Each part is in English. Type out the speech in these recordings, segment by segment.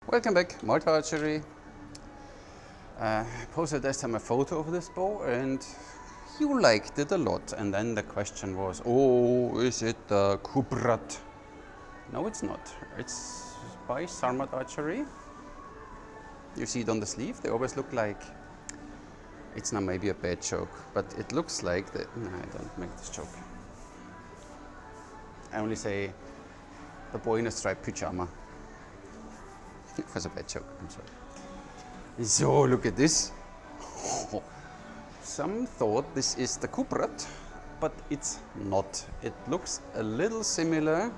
Welcome back, Malta Archery. Posted last time a photo of this bow and you liked it a lot. And then the question was, oh, is it the Kubrat? No, it's not. It's by Sarmat Archery. You see it on the sleeve. They always look like, it's not maybe a bad joke, but it looks like that. No, I don't make this joke. I only say the boy in a striped pyjama. It was a bad joke, I'm sorry. So look at this. Some thought this is the Kubrat, but it's not. It looks a little similar,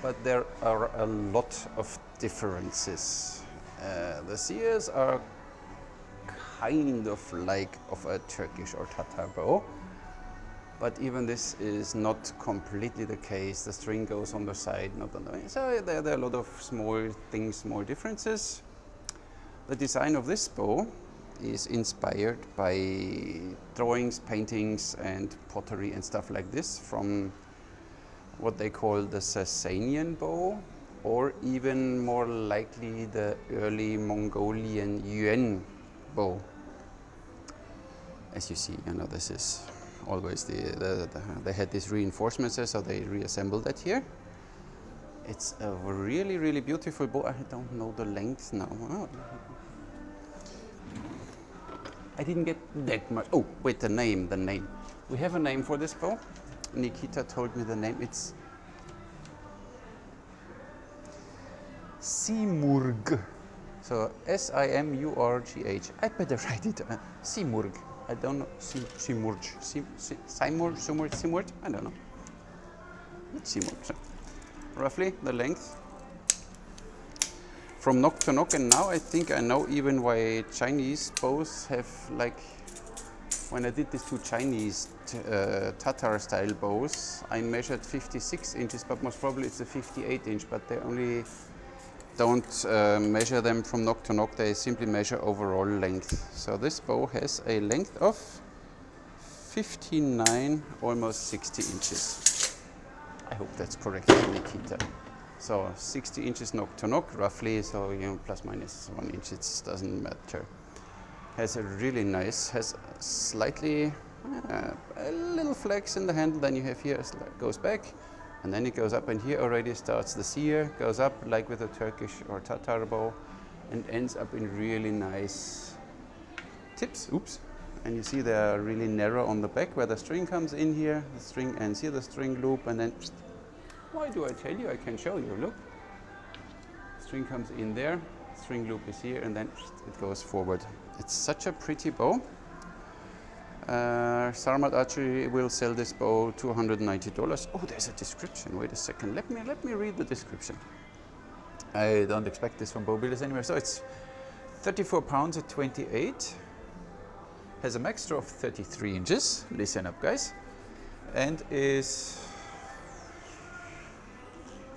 but there are a lot of differences. The sears are kind of like of a Turkish or Tatar bow, but even this is not completely the case. The string goes on the side, not on the way. So there are a lot of small things, small differences. The design of this bow is inspired by drawings, paintings, and pottery and stuff like this from what they call the Sasanian bow, or even more likely the early Mongolian Yuan bow. As you see, you know, this is always they had these reinforcements there, so they reassembled that here. It's a really, really beautiful bow. I don't know the length now. Oh. I didn't get that much. Oh, wait, the name. We have a name for this bow. Nikita told me the name. It's Simurgh. So S-I-M-U-R-G-H. I better write it. Simurgh. I don't know. Simurgh. Simurgh. I don't know. Simurgh. So roughly the length from knock to knock, and now I think I know even why Chinese bows have, like, when I did these two Chinese Tatar style bows, I measured 56 inches, but most probably it's a 58 inch, but they only don't measure them from knock to knock, they simply measure overall length. So this bow has a length of 59, almost 60 inches. I hope that's correct, Nikita. So 60 inches knock to knock, roughly, so you know, plus minus 1 inch, it doesn't matter. Has a really nice, has slightly, a little flex in the handle, then you have here, it goes back, and then it goes up, and here already starts the sear, goes up like with a Turkish or Tatar bow, and ends up in really nice tips, oops. And you see they're really narrow on the back where the string comes in here, the string ends here, the string loop, and then, why do I tell you? I can show you, look. String comes in there, string loop is here, and then it goes forward. It's such a pretty bow. Sarmat Archery will sell this bow $290. Oh, there's a description. Wait a second. Let me read the description. I don't expect this from bow builders anyway. So it's 34 pounds at 28. Has a max draw of 33 inches. Listen up, guys. And is,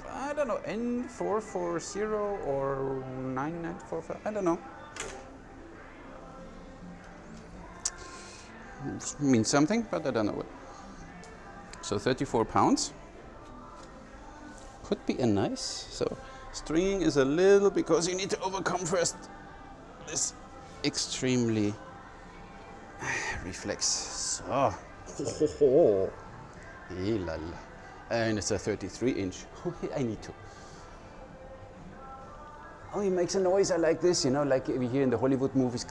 I don't know, N440 or 9945. I don't know. Means something, but I don't know what. So 34 pounds. Could be a nice. So stringing is a little, because you need to overcome first this extremely reflex. So, and it's a 33 inch. I need to. Oh, it makes a noise. I like this, you know, like we hear in the Hollywood movies.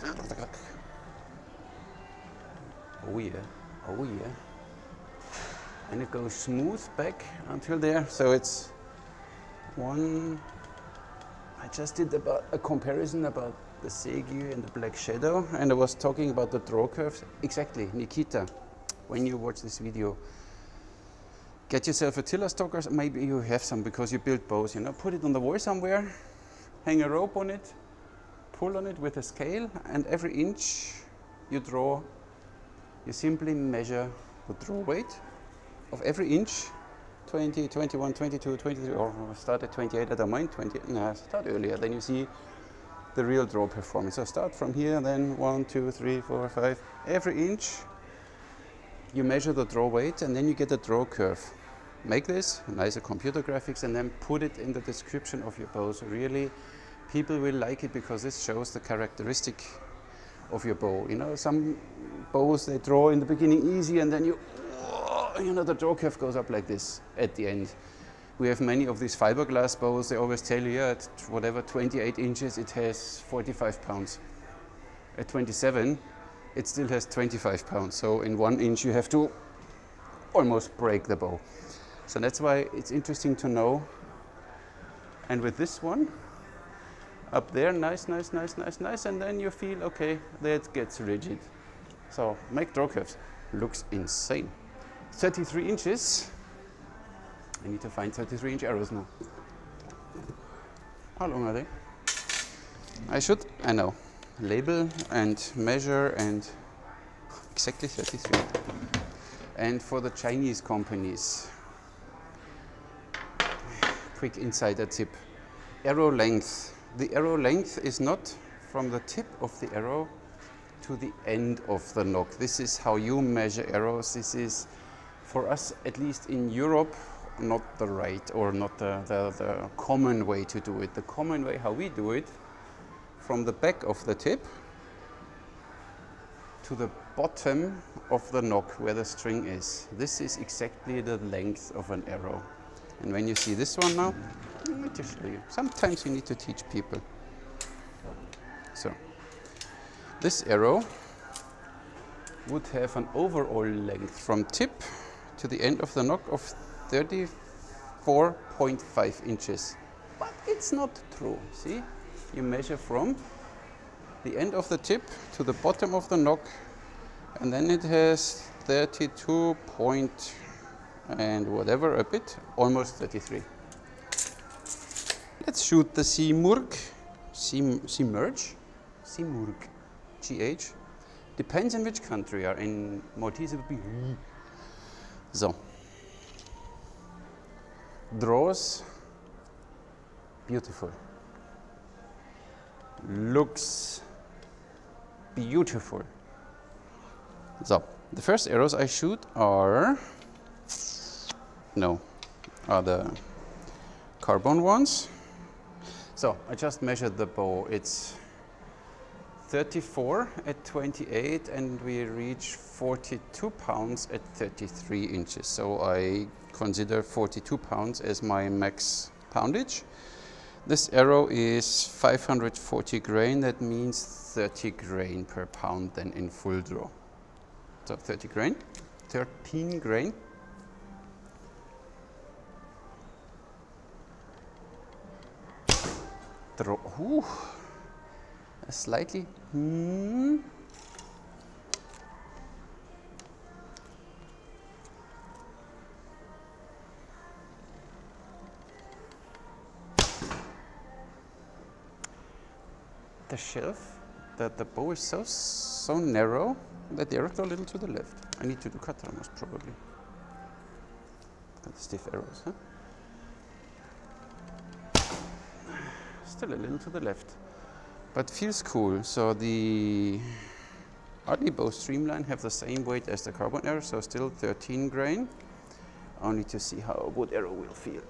Oh yeah, oh yeah. And it goes smooth back until there. So it's one. I just did about a comparison about the Segu and the Black Shadow, and I was talking about the draw curves. Exactly, Nikita, when you watch this video, get yourself a tiller stocker. Maybe you have some because you build bows, you know, put it on the wall somewhere, hang a rope on it, pull on it with a scale, and every inch you draw, you simply measure the draw weight of every inch, 20, 21, 22, 23, or start at 28, I don't mind, 20, no, start earlier, then you see the real draw performance. So start from here, then 1, 2, 3, 4, 5, every inch you measure the draw weight, and then you get a draw curve. Make this, nicer computer graphics, and then put it in the description of your bow. So really people will like it because this shows the characteristic of your bow. You know, some bows, they draw in the beginning easy, and then you know, the draw curve goes up like this at the end. We have many of these fiberglass bows. They always tell you, yeah, at whatever 28 inches, it has 45 pounds. At 27, it still has 25 pounds. So in 1 inch, you have to almost break the bow. So that's why it's interesting to know. And with this one, up there, nice, nice, nice, nice, nice, and then you feel, okay, that gets rigid. So make draw curves. Looks insane. 33 inches. I need to find 33-inch arrows now. How long are they? I know. Label and measure, and exactly 33. And for the Chinese companies, quick insider tip. Arrow length. The arrow length is not from the tip of the arrow to the end of the nock. This is how you measure arrows. This is, for us, at least in Europe, not the right, or not the common way to do it. The common way how we do it, from the back of the tip to the bottom of the nock where the string is. This is exactly the length of an arrow. And when you see this one now, I need to show you. Sometimes you need to teach people. So, this arrow would have an overall length from tip to the end of the nock of 34.5 inches. But it's not true, see? You measure from the end of the tip to the bottom of the nock, and then it has 32 point and whatever a bit, almost 33. Let's shoot the Simurgh, Simurgh, GH. Depends on which country you are. In Maltese it would be so. Draws beautiful. Looks beautiful. So, the first arrows I shoot are the carbon ones. So, I just measured the bow. It's 34 at 28, and we reach 42 pounds at 33 inches. So I consider 42 pounds as my max poundage. This arrow is 540 grain. That means 30 grain per pound then in full draw. So 30 grain, 13 grain. Draw. Ooh. Slightly. The shelf, the bow is so narrow that the arrows go a little to the left. I need to do cutter most probably. Got the stiff arrows, huh? Still a little to the left. But feels cool. So the Annibale streamline have the same weight as the carbon arrow, so still 13 grain. Only to see how a wood arrow will feel.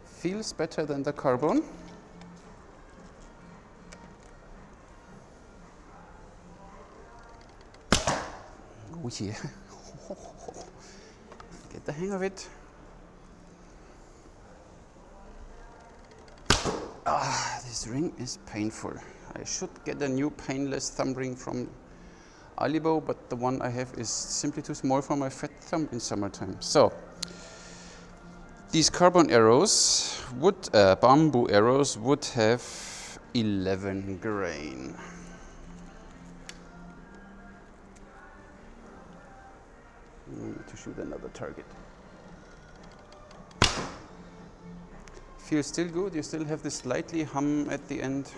Feels better than the carbon. Oh yeah. Get the hang of it. This ring is painful. I should get a new painless thumb ring from Annibale, but the one I have is simply too small for my fat thumb in summertime. So, these carbon arrows, bamboo arrows, would have 11 grain. I need to shoot another target. Feels still good. You still have this slightly hum at the end,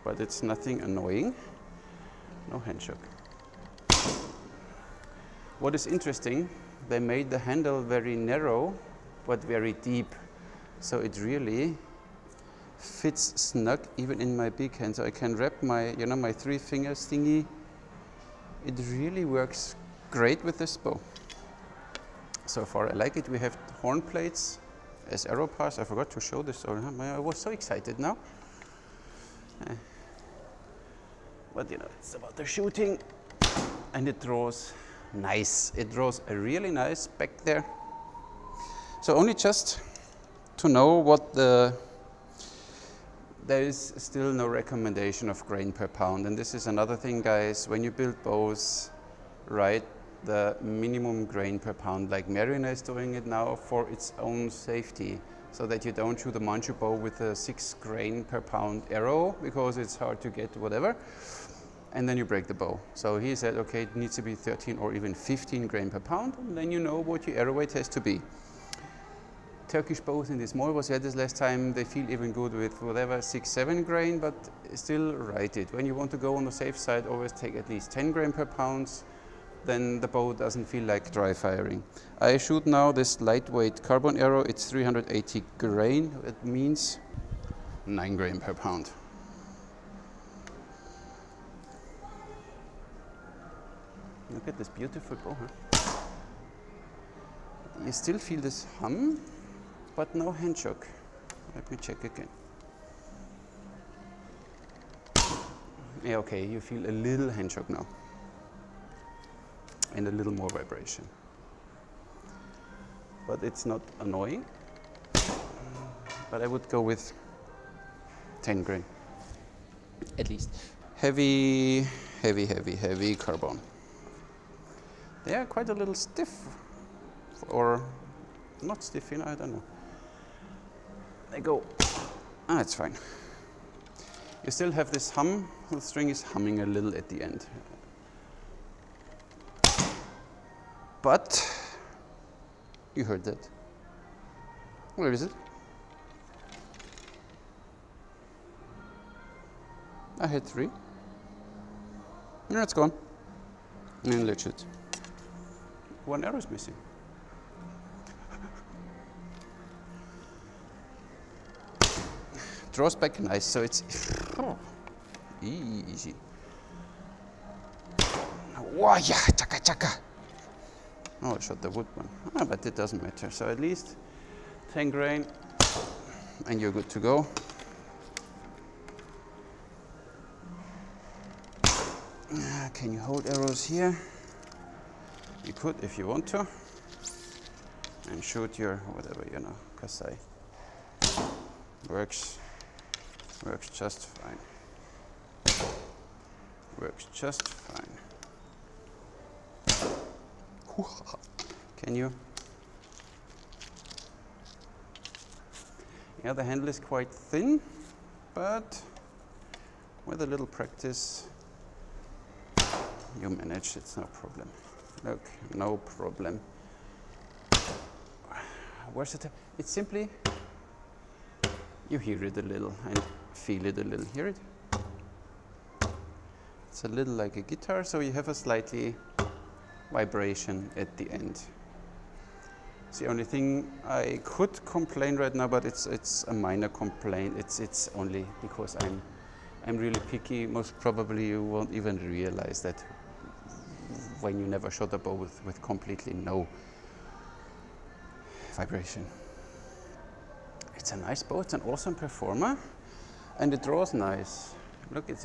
but it's nothing annoying. No handshock. What is interesting, they made the handle very narrow but very deep, so it really fits snug even in my big hand. So I can wrap my, my 3 fingers thingy. It really works great with this bow. So far I like it. We have horn plates as arrow pass. I forgot to show this. I was so excited now. But you know, it's about the shooting, and it draws nice. It draws a really nice back there. So only just to know what there is still no recommendation of grain per pound. And this is another thing, guys, when you build bows, write the minimum grain per pound, like Mariner is doing it now for its own safety, so that you don't shoot a Manchu bow with a 6 grain per pound arrow, because it's hard to get whatever, and then you break the bow. So he said, okay, it needs to be 13 or even 15 grain per pound, and then you know what your arrow weight has to be. Turkish bows in the small bows, we had this last time, they feel even good with whatever, 6-7 grain, but still write it. When you want to go on the safe side, always take at least 10 grain per pound, then the bow doesn't feel like dry firing. I shoot now this lightweight carbon arrow, it's 380 grain, it means 9 grain per pound. Look at this beautiful bow, huh? You still feel this hum, but no hand shock. Let me check again. Yeah, okay, you feel a little hand shock now. And a little more vibration. But it's not annoying. But I would go with 10 grain, at least. Heavy, heavy, heavy, heavy carbon. They are quite a little stiff, or not stiff, you know, I don't know. They go, it's fine. You still have this hum, the string is humming a little at the end. But, you heard that. Where is it? I had 3. No, it's gone. And legit. 1 arrow is missing. Draws back nice, so it's easy. Wow, yeah, chaka chaka. Oh, I shot the wood one. But it doesn't matter. So at least 10 grain, and you're good to go. Can you hold arrows here? You could if you want to. And shoot your whatever, you know, kasai. Works just fine. Works just fine. Can you? Yeah, the handle is quite thin, but with a little practice, you manage, it's no problem. Look, no problem. Where's it? It's simply, you hear it a little and feel it a little. Hear it? It's a little like a guitar, so you have a slightly vibration at the end. It's the only thing I could complain right now, but it's a minor complaint. It's only because I'm really picky. Most probably you won't even realize that when you never shot a bow with completely no vibration. It's a nice bow, it's an awesome performer, and it draws nice. Look, it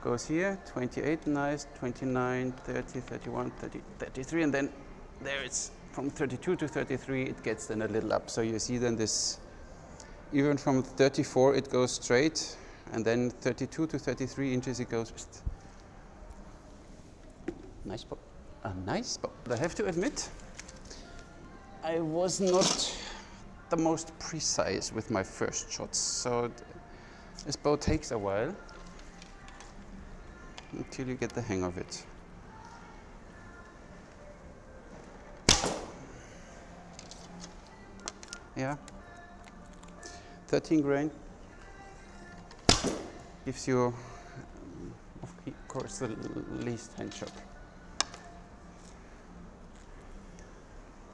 goes here, 28 nice, 29, 30, 31, 30, 33, and then there it's from 32 to 33, it gets then a little up. So you see then this, even from 34 it goes straight, and then 32 to 33 inches it goes. Nice bow, a nice bow. I have to admit, I was not the most precise with my first shots, so this bow takes a while until you get the hang of it. Yeah, 13 grain gives you, of course, the least hand shock.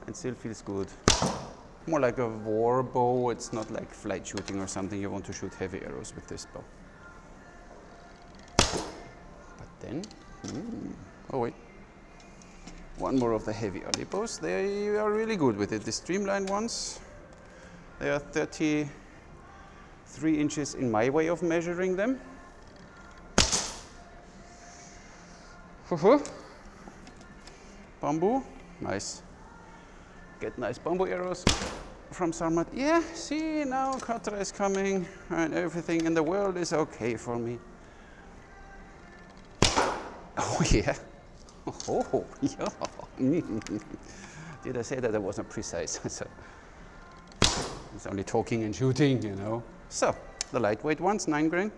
And still feels good. More like a war bow, it's not like flight shooting or something. You want to shoot heavy arrows with this bow. But then, oh wait, one more of the heavy early bows. They are really good with it. The streamlined ones, They are 33 inches in my way of measuring them. Bamboo, nice. Get nice bamboo arrows from Sarmat. Yeah, see, now Katra is coming and everything in the world is okay for me. Oh yeah. Oh yeah. Did I say that I wasn't precise? So it's only talking and shooting, you know. So the lightweight ones, 9 grain.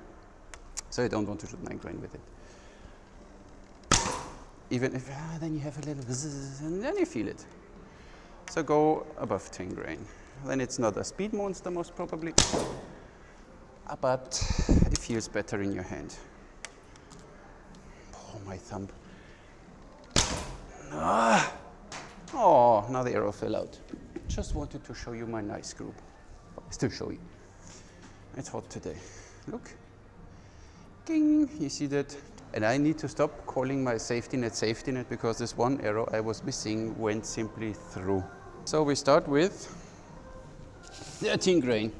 So I don't want to shoot 9 grain with it. Even if then you have a little bzzz, and then you feel it. So go above 10 grain. Then it's not a speed monster most probably, but it feels better in your hand. Oh, my thumb. Ah. Oh, now the arrow fell out. Just wanted to show you my nice group. Still show you. It's hot today. Look. Ding, you see that? And I need to stop calling my safety net because this one arrow I was missing went simply through. So we start with 13 grain.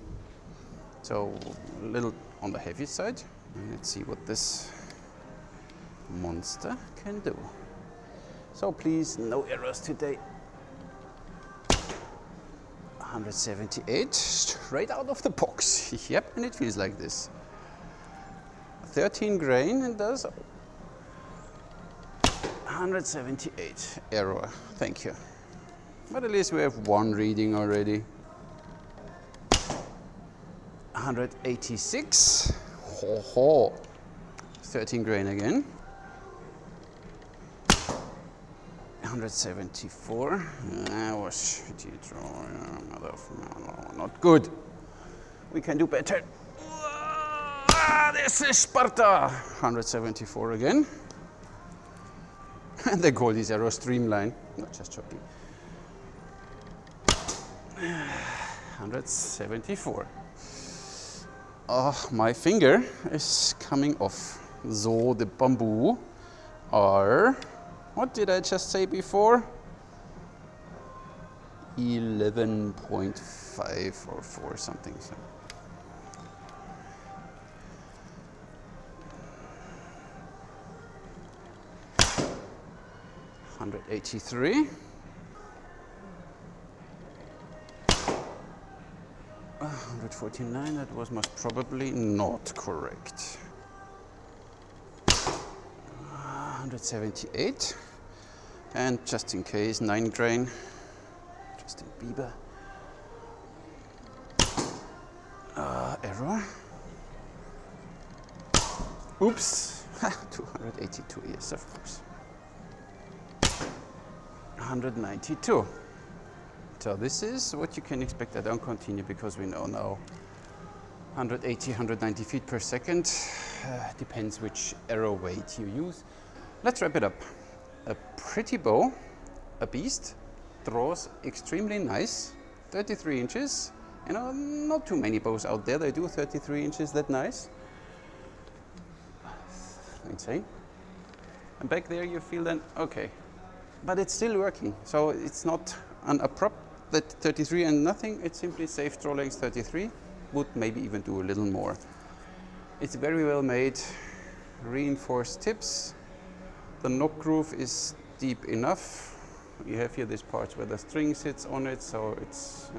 So a little on the heavy side. And let's see what this monster can do. So please, no errors today. 178, straight out of the box. Yep, and it feels like this. 13 grain and does 178 error. Thank you. But at least we have one reading already. 186. Ho ho. 13 grain again. 174. That was shitty draw. No, not good. We can do better. This is Sparta. 174 again. And the goal is arrow streamline, not just choppy. 174. Oh, my finger is coming off. So the bamboo are, what did I just say before? 11.5 or 4 something. So. 183. 149, that was most probably not correct. 178. And just in case, 9 grain. Justin Bieber. Error. Oops. 282, yes, of course. 192. So this is what you can expect. I don't continue because we know now 180, 190 feet per second. Depends which arrow weight you use. Let's wrap it up. A pretty bow, a beast, draws extremely nice, 33 inches. You know, not too many bows out there, they do 33 inches that nice. Insane. And back there you feel then, okay. But it's still working, so it's not an abrupt that 33 and nothing, it's simply safe draw length 33, would maybe even do a little more. It's very well made, reinforced tips. The knock groove is deep enough. You have here these parts where the string sits on it, so it's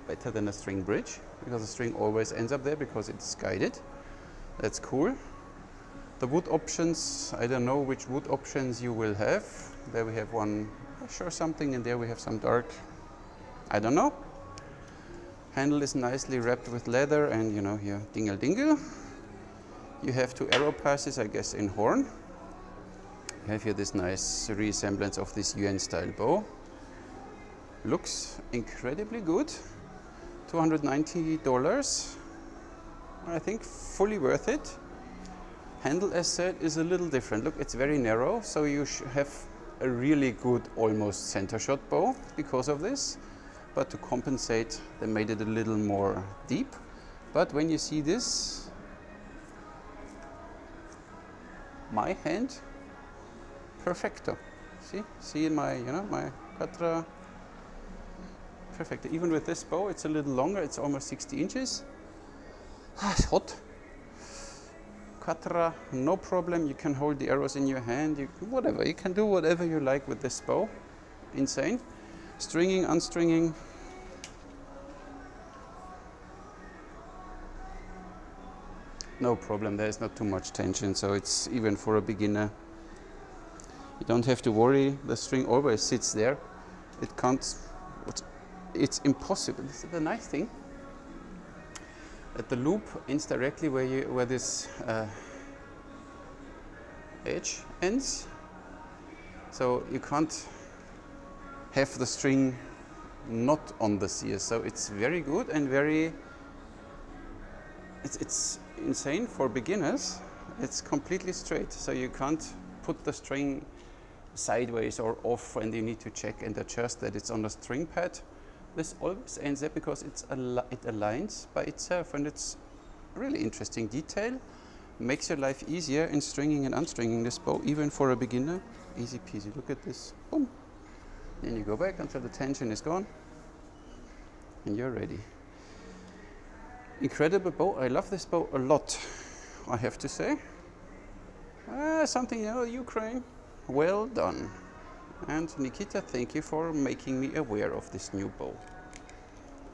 better than a string bridge, because the string always ends up there because it's guided. That's cool. The wood options, I don't know which wood options you will have. There we have one, sure something, and there we have some dark, I don't know. Handle is nicely wrapped with leather and, you know, here, dingle dingle. You have 2 arrow passes, I guess, in horn. You have here this nice resemblance of this Yuan style bow. Looks incredibly good. $290, I think fully worth it. Handle, as said, is a little different. Look, it's very narrow, so you have a really good almost center shot bow because of this. But to compensate, they made it a little more deep. But when you see this, my hand, perfecto. See my, you know, my Katra perfect. Even with this bow, it's a little longer. It's almost 60 inches. Ah, it's hot. Quattro, no problem. You can hold the arrows in your hand. Whatever. You can do whatever you like with this bow. Insane. Stringing, unstringing. No problem. There's not too much tension, so it's even for a beginner. You don't have to worry. The string always sits there. It can't. It's impossible. This is the nice thing. That the loop ends directly where this edge ends. So you can't have the string not on the sear. So it's very good and very. It's insane for beginners. It's completely straight, so you can't put the string sideways or off, and you need to check and adjust that it's on the string pad. This always ends up because it aligns by itself, and it's a really interesting detail. Makes your life easier in stringing and unstringing this bow, even for a beginner. Easy peasy. Look at this. Boom. Then you go back until the tension is gone, and you're ready. Incredible bow. I love this bow a lot, I have to say. Something, you know, Ukraine. Well done. And Nikita, thank you for making me aware of this new bow.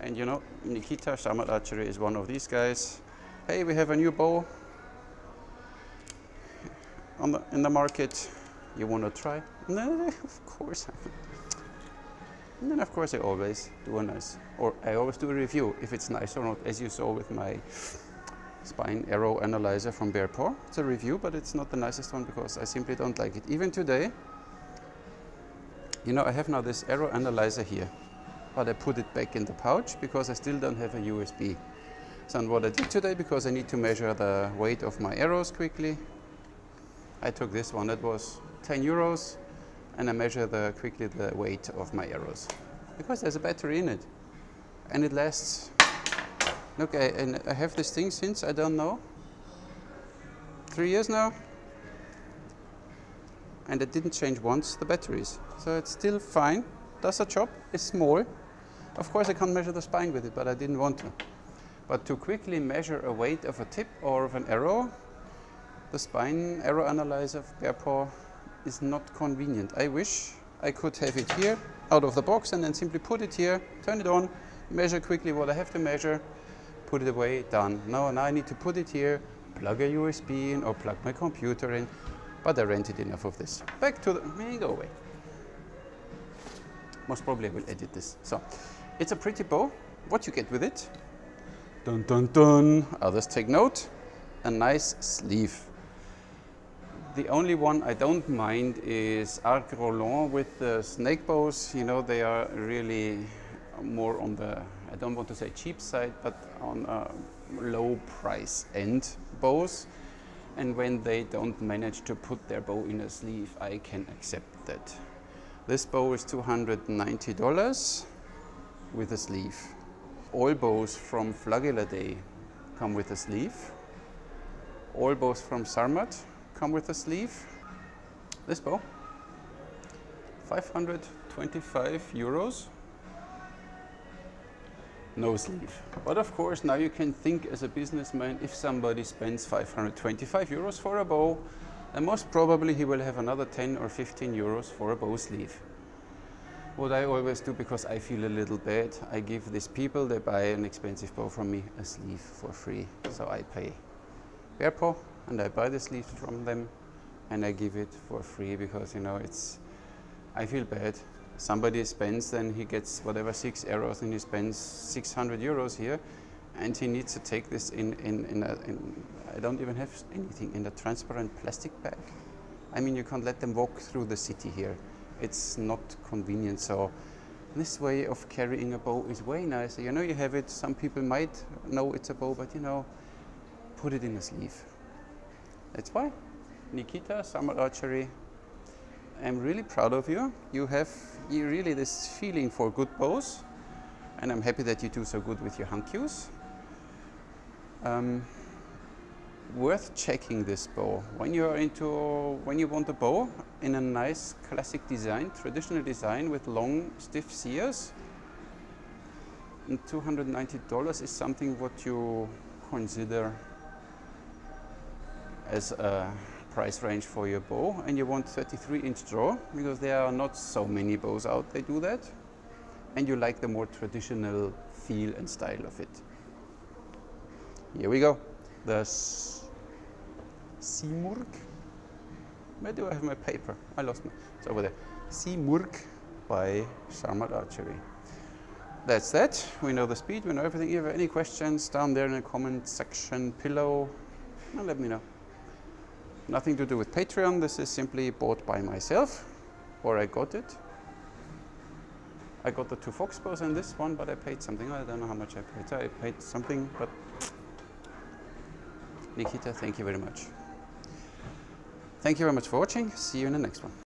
And you know, Nikita, Sarmat Archery is one of these guys. Hey, we have a new bow in the market. You want to try? No, of course. And then of course I always do I always do a review if it's nice or not, as you saw with my spine arrow analyzer from Bear Paw. It's a review, but it's not the nicest one because I simply don't like it. Even today, you know, I have now this arrow analyzer here, but I put it back in the pouch because I still don't have a USB. So what I did today, because I need to measure the weight of my arrows quickly, I took this one. That was 10 euros. And I measure quickly the weight of my arrows, because there's a battery in it, and it lasts. Look, and I have this thing since, I don't know, 3 years now, and it didn't change once, the batteries. So it's still fine, does a job, it's small. Of course I can't measure the spine with it, but I didn't want to. But to quickly measure a weight of a tip or of an arrow, the spine arrow analyzer of Bear Paw is not convenient. I wish I could have it here out of the box and then simply put it here, turn it on, measure quickly what I have to measure, put it away, done. No, now I need to put it here, plug a USB in or plug my computer in, but I rented enough of this. Back to the, go away. Most probably I will edit this. So, it's a pretty bow. What you get with it? Dun dun dun, others take note, a nice sleeve. The only one I don't mind is Arc Roland with the snake bows. You know, they are really more on the, I don't want to say cheap side, but on a low price end bows. And when they don't manage to put their bow in a sleeve, I can accept that. This bow is $290 with a sleeve. All bows from Lija LJA come with a sleeve. All bows from Sarmat come with a sleeve. This bow, 525 euros, no sleeve. But of course, now you can think as a businessman, if somebody spends 525 euros for a bow, then most probably he will have another 10 or 15 euros for a bow sleeve. What I always do, because I feel a little bad, I give these people, they buy an expensive bow from me, a sleeve for free. So I pay Bear Paw, and I buy the sleeves from them, and I give it for free, because, you know, it's, I feel bad. Somebody spends, then he gets whatever 6 arrows, and he spends 600 euros here, and he needs to take this in I don't even have anything, in a transparent plastic bag. I mean, you can't let them walk through the city here. It's not convenient. So this way of carrying a bow is way nicer. You know, you have it, some people might know it's a bow, but you know, put it in a sleeve. That's why, Nikita, Sarmat Archery, I'm really proud of you. You have really this feeling for good bows, and I'm happy that you do so good with your hand cues. Worth checking this bow. When you want a bow in a nice classic design, traditional design with long stiff sears, And $290 is something what you consider as a price range for your bow, and you want 33-inch draw because there are not so many bows out they do that, and you like the more traditional feel and style of it. Here we go, the Simurgh. Where do I have my paper? I lost my, it's over there. Simurgh by Sarmat Archery. That's that. We know the speed, we know everything. If you have any questions, down there in the comment section below, well, let me know. Nothing to do with Patreon. This is simply bought by myself, or I got it. I got the 2 fox bows and this one, but I paid something. I don't know how much I paid. So I paid something, but Nikita, thank you very much. Thank you very much for watching. See you in the next one.